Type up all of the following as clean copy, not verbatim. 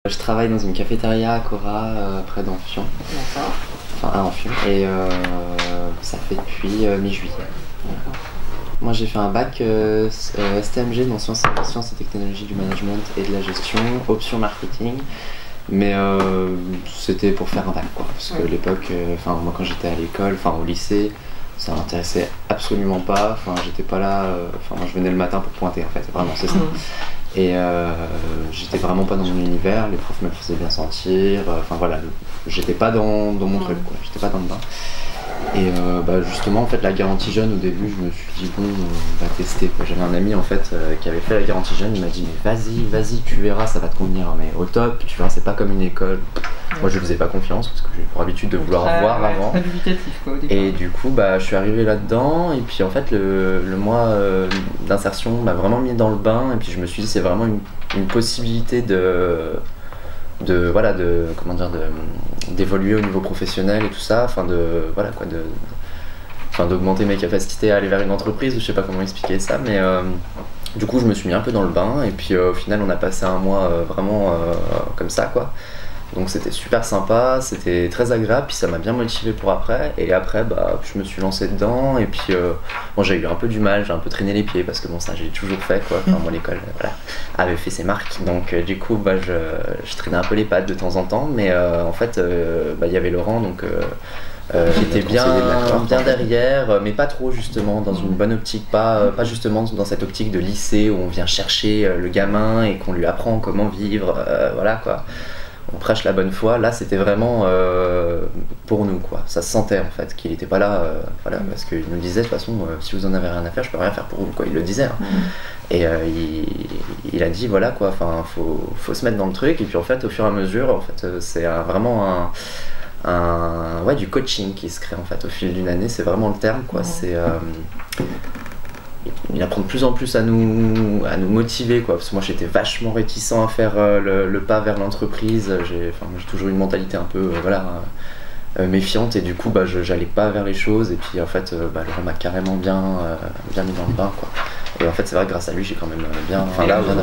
Je travaille dans une cafétéria à Cora, près d'Amphion. D'accord. Enfin, à Amphion. Et ça fait depuis mi-juillet. Moi, j'ai fait un bac STMG dans sciences et technologies du management et de la gestion, option marketing. Mais c'était pour faire un bac, quoi. Parce que l'époque, moi, quand j'étais à l'école, au lycée, ça m'intéressait absolument pas. J'étais pas là. Moi, je venais le matin pour pointer, en fait. Vraiment, c'est ça. Et j'étais vraiment pas dans mon univers, les profs me le faisaient bien sentir, j'étais pas dans mon truc, quoi, j'étais pas dans le bain. Et justement, en fait, la garantie jeune, au début, je me suis dit, bon, on va tester, quoi. J'avais un ami, en fait, qui avait fait la garantie jeune, il m'a dit, mais vas-y, tu verras, ça va te convenir, mais au top, tu verras, c'est pas comme une école. Moi, je faisais pas confiance, parce que j'ai pour habitude de vouloir voir avant. Très dubitatif, quoi, au départ. Et du coup, je suis arrivé là-dedans, et puis en fait, le mois d'insertion m'a vraiment mis dans le bain, et puis je me suis dit, c'est vraiment une possibilité d'évoluer au niveau professionnel et tout ça, d'augmenter mes capacités à aller vers une entreprise, je sais pas comment expliquer ça, mais du coup, je me suis mis un peu dans le bain, et puis au final, on a passé un mois vraiment comme ça, quoi. Donc c'était super sympa, c'était très agréable, puis ça m'a bien motivé pour après. Et après, je me suis lancé dedans, et puis j'ai eu un peu du mal, j'ai un peu traîné les pieds, parce que bon, ça j'ai toujours fait, quoi. Moi, l'école, avait fait ses marques, donc du coup, je traînais un peu les pattes de temps en temps, mais en fait, il y avait Laurent, donc j'étais bien derrière, mais pas trop, justement, dans une bonne optique, pas justement dans cette optique de lycée où on vient chercher le gamin et qu'on lui apprend comment vivre, voilà, quoi. On prêche la bonne foi. Là, c'était vraiment pour nous, quoi. Ça se sentait, en fait, qu'il n'était pas là, parce qu'il nous disait, de toute façon, si vous en avez rien à faire, je peux rien faire pour vous, quoi. Il le disait, hein. Et il a dit, voilà, quoi, faut se mettre dans le truc, et puis en fait, au fur et à mesure, en fait, c'est vraiment du coaching qui se crée, en fait, au fil d'une année, c'est vraiment le terme, quoi. C'est il apprend de plus en plus à nous motiver, quoi, parce que moi j'étais vachement réticent à faire le pas vers l'entreprise. J'ai toujours une mentalité un peu méfiante, et du coup j'allais pas vers les choses, et puis en fait Laurent m'a carrément bien mis dans le bain, quoi. Et en fait c'est vrai que grâce à lui j'ai quand même bien,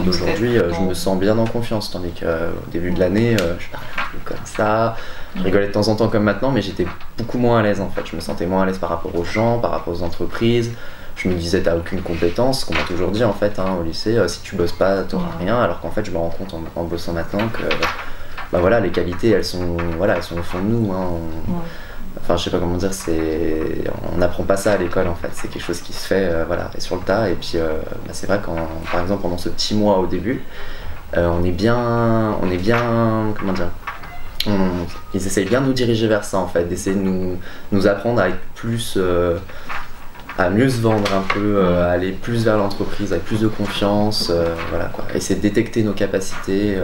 aujourd'hui je me sens bien en confiance, tandis qu'au début de l'année je parlais un peu comme ça, je rigolais de temps en temps comme maintenant, mais j'étais beaucoup moins à l'aise, en fait. Je me sentais moins à l'aise par rapport aux gens, par rapport aux entreprises. Je me disais, t'as aucune compétence, qu'on m'a toujours dit, en fait, au lycée, si tu bosses pas, t'auras rien, alors qu'en fait je me rends compte en bossant maintenant que les qualités elles sont au fond de nous, hein. Je sais pas comment dire, on n'apprend pas ça à l'école, en fait, c'est quelque chose qui se fait et sur le tas. Et puis c'est vrai par exemple pendant ce petit mois au début, on est bien comment dire, ils essayent bien de nous diriger vers ça, en fait, d'essayer de nous apprendre à être plus à mieux se vendre un peu, à aller plus vers l'entreprise avec plus de confiance, essayer de détecter nos capacités,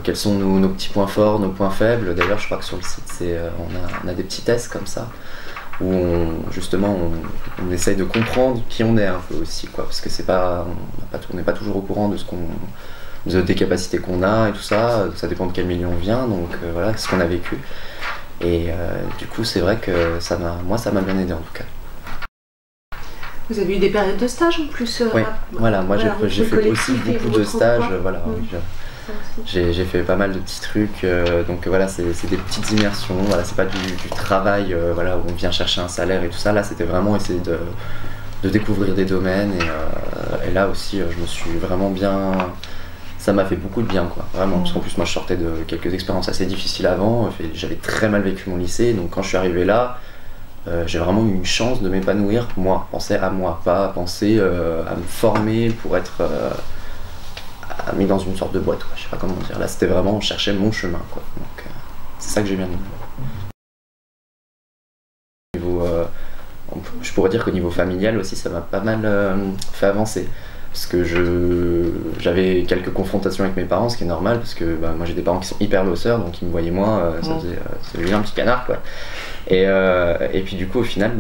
quels sont nos petits points forts, nos points faibles. D'ailleurs je crois que sur le site on a des petits tests comme ça où on essaye de comprendre qui on est un peu aussi, quoi, parce que on n'est pas toujours au courant des capacités qu'on a et tout ça dépend de quel milieu on vient, donc ce qu'on a vécu. Et du coup c'est vrai que ça m'a bien aidé, en tout cas. Vous avez eu des périodes de stage en plus? Oui, moi j'ai fait aussi beaucoup de stages, j'ai fait pas mal de petits trucs, donc c'est des petites immersions, c'est pas du travail où on vient chercher un salaire et tout ça. Là c'était vraiment essayer de découvrir des domaines, et là aussi je me suis vraiment bien, ça m'a fait beaucoup de bien, quoi, vraiment, parce qu'en plus moi je sortais de quelques expériences assez difficiles avant, j'avais très mal vécu mon lycée, donc quand je suis arrivé là, j'ai vraiment eu une chance de m'épanouir, penser à moi, pas penser à me former pour être mis dans une sorte de boîte, quoi. Je sais pas comment dire. Là c'était vraiment chercher mon chemin, quoi. Donc c'est ça que j'ai bien aimé. Je pourrais dire qu'au niveau familial aussi ça m'a pas mal fait avancer, parce que j'avais quelques confrontations avec mes parents, ce qui est normal, parce que moi j'ai des parents qui sont hyper bosseurs, donc ils me voyaient moi, ça faisait c'est lui un petit canard, quoi. Et puis du coup au final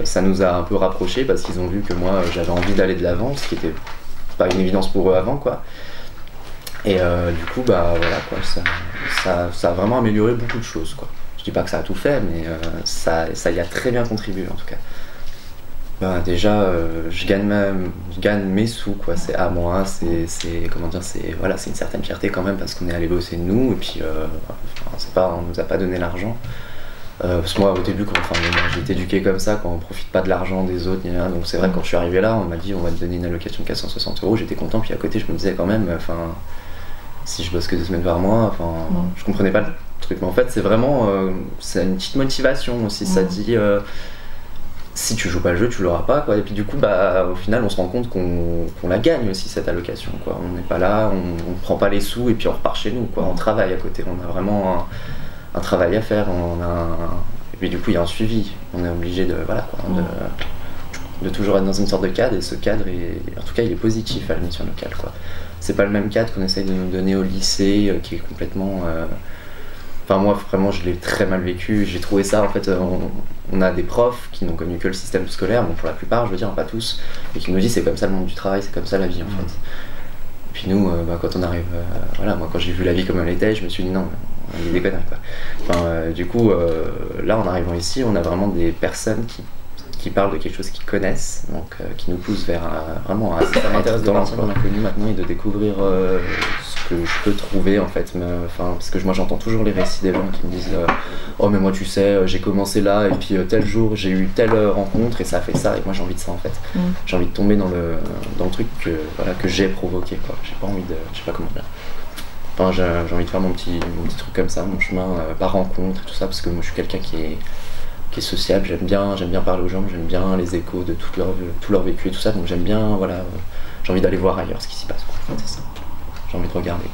ça nous a un peu rapprochés, parce qu'ils ont vu que moi j'avais envie d'aller de l'avant, ce qui était pas une évidence pour eux avant, quoi. Et du coup ça a vraiment amélioré beaucoup de choses, quoi. Je dis pas que ça a tout fait, mais ça y a très bien contribué, en tout cas. Bah déjà, je gagne mes sous, quoi. C'est à moi, comment dire, voilà, c'est une certaine fierté quand même parce qu'on est allé bosser de nous et puis on nous a pas donné l'argent. Parce que moi au début, j'ai été éduqué comme ça, quand on profite pas de l'argent des autres, donc c'est vrai que quand je suis arrivé là, on m'a dit on va te donner une allocation de 460 €, j'étais content, puis à côté je me disais quand même, si je bosse que 2 semaines par mois, je comprenais pas le truc. Mais en fait c'est vraiment, c'est une petite motivation aussi, ça dit si tu joues pas le jeu, tu l'auras pas, quoi. Et puis du coup, au final, on se rend compte qu'on la gagne aussi, cette allocation, quoi. On n'est pas là, on prend pas les sous et puis on repart chez nous, quoi. On travaille à côté, on a vraiment un travail à faire, et puis du coup, il y a un suivi. On est obligé de toujours être dans une sorte de cadre, et ce cadre, en tout cas, il est positif à la mission locale, quoi. C'est pas le même cadre qu'on essaye de nous donner au lycée, qui est complètement... Enfin moi vraiment je l'ai très mal vécu, j'ai trouvé ça en fait, on a des profs qui n'ont connu que le système scolaire, bon pour la plupart je veux dire, pas tous, et qui nous disent c'est comme ça le monde du travail, c'est comme ça la vie en fait. Et puis nous, quand on arrive, moi quand j'ai vu la vie comme elle était, je me suis dit non, il y a des conneries quoi. Du coup là en arrivant ici, on a vraiment des personnes qui parlent de quelque chose qu'ils connaissent, donc qui nous poussent vers vraiment ça m'intéresse de partir dans l'inconnu maintenant et de découvrir ce que je peux trouver en fait, parce que moi j'entends toujours les récits des gens qui me disent oh mais moi tu sais j'ai commencé là et puis tel jour j'ai eu telle rencontre et ça a fait ça, et moi j'ai envie de ça en fait. J'ai envie de tomber dans le truc que j'ai provoqué, quoi. J'ai pas envie de, je sais pas comment dire, j'ai envie de faire mon petit truc comme ça, mon chemin par rencontre et tout ça, parce que moi je suis quelqu'un qui est sociable, j'aime bien parler aux gens, j'aime bien les échos de tout leur vécu et tout ça, donc j'aime bien, j'ai envie d'aller voir ailleurs ce qui s'y passe, quoi. C'est ça, j'ai envie de regarder.